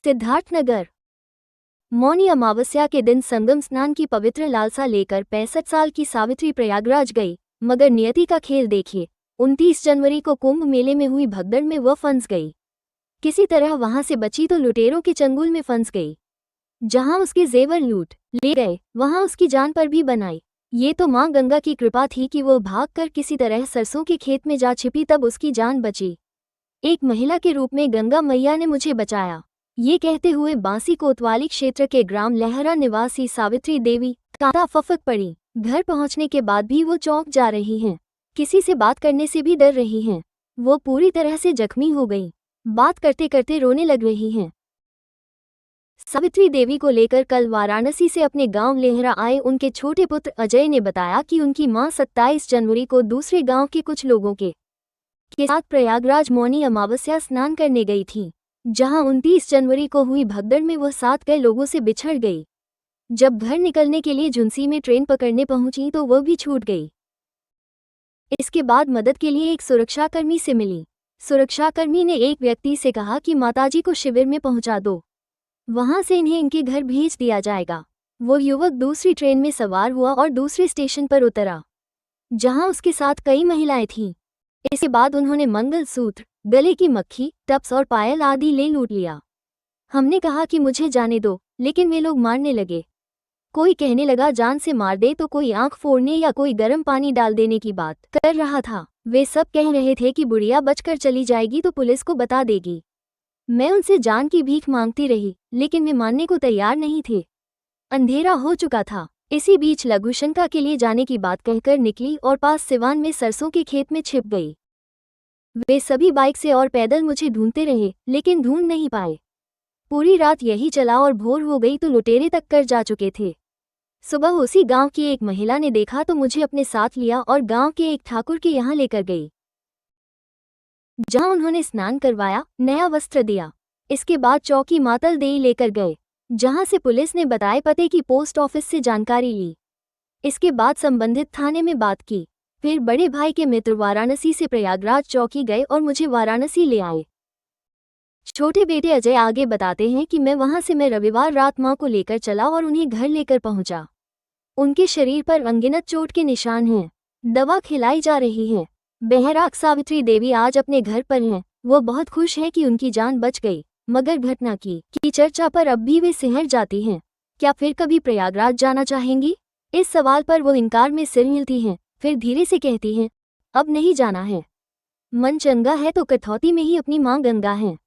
सिद्धार्थनगर। मौनी अमावस्या के दिन संगम स्नान की पवित्र लालसा लेकर 65 साल की सावित्री प्रयागराज गई, मगर नियति का खेल देखिए। 29 जनवरी को कुंभ मेले में हुई भगदड़ में वह फंस गई। किसी तरह वहां से बची तो लुटेरों के चंगुल में फंस गई। जहां उसके जेवर लूट ले गए, वहां उसकी जान पर भी बनाई। ये तो मां गंगा की कृपा थी कि वो भागकर किसी तरह सरसों के खेत में जा छिपी, तब उसकी जान बची। एक महिला के रूप में गंगा मैया ने मुझे बचाया, ये कहते हुए बांसी कोतवाली क्षेत्र के ग्राम लहरा निवासी सावित्री देवी कांता फफक पड़ी। घर पहुंचने के बाद भी वो चौंक जा रही हैं, किसी से बात करने से भी डर रही हैं। वो पूरी तरह से जख्मी हो गई, बात करते करते रोने लग रही हैं। सावित्री देवी को लेकर कल वाराणसी से अपने गांव लेहरा आए उनके छोटे पुत्र अजय ने बताया कि उनकी मां 27 जनवरी को दूसरे गांव के कुछ लोगों के साथ प्रयागराज मौनी अमावस्या स्नान करने गई थी, जहां 29 जनवरी को हुई भगदड़ में वह साथ गए लोगों से बिछड़ गई। जब घर निकलने के लिए झुंसी में ट्रेन पकड़ने पहुंची तो वह भी छूट गई। इसके बाद मदद के लिए एक सुरक्षाकर्मी से मिली। सुरक्षाकर्मी ने एक व्यक्ति से कहा कि माताजी को शिविर में पहुंचा दो, वहां से इन्हें इनके घर भेज दिया जाएगा। वो युवक दूसरी ट्रेन में सवार हुआ और दूसरे स्टेशन पर उतरा, जहां उसके साथ कई महिलाएं थीं। इसके बाद उन्होंने मंगलसूत्र, गले की मक्खी, टप्स और पायल आदि ले लूट लिया। हमने कहा कि मुझे जाने दो, लेकिन वे लोग मारने लगे। कोई कहने लगा जान से मार दे, तो कोई आंख फोड़ने या कोई गर्म पानी डाल देने की बात कर रहा था। वे सब कह रहे थे कि बुढ़िया बचकर चली जाएगी तो पुलिस को बता देगी। मैं उनसे जान की भीख मांगती रही, लेकिन वे मानने को तैयार नहीं थे। अंधेरा हो चुका था। इसी बीच लघुशंका के लिए जाने की बात कहकर निकली और पास सिवान में सरसों के खेत में छिप गई। वे सभी बाइक से और पैदल मुझे ढूंढते रहे, लेकिन ढूंढ नहीं पाए। पूरी रात यही चला और भोर हो गई तो लुटेरे तक कर जा चुके थे। सुबह उसी गांव की एक महिला ने देखा तो मुझे अपने साथ लिया और गांव के एक ठाकुर के यहाँ लेकर गई, जहां उन्होंने स्नान करवाया, नया वस्त्र दिया। इसके बाद चौकी मातल देई लेकर गए, जहां से पुलिस ने बताए पते की पोस्ट ऑफिस से जानकारी ली। इसके बाद संबंधित थाने में बात की। फिर बड़े भाई के मित्र वाराणसी से प्रयागराज चौकी गए और मुझे वाराणसी ले आए। छोटे बेटे अजय आगे बताते हैं कि वहां से मैं रविवार रात मां को लेकर चला और उन्हें घर लेकर पहुंचा। उनके शरीर पर अनगिनत चोट के निशान हैं, दवा खिलाई जा रही है। बहराक सावित्री देवी आज अपने घर पर हैं। वो बहुत खुश हैं कि उनकी जान बच गई, मगर घटना की चर्चा पर अब भी वे सिहर जाती हैं। क्या फिर कभी प्रयागराज जाना चाहेंगी? इस सवाल पर वो इनकार में सिर हिलती हैं, फिर धीरे से कहती हैं, अब नहीं जाना है। मन चंगा है तो कठौती में ही अपनी मां गंगा है।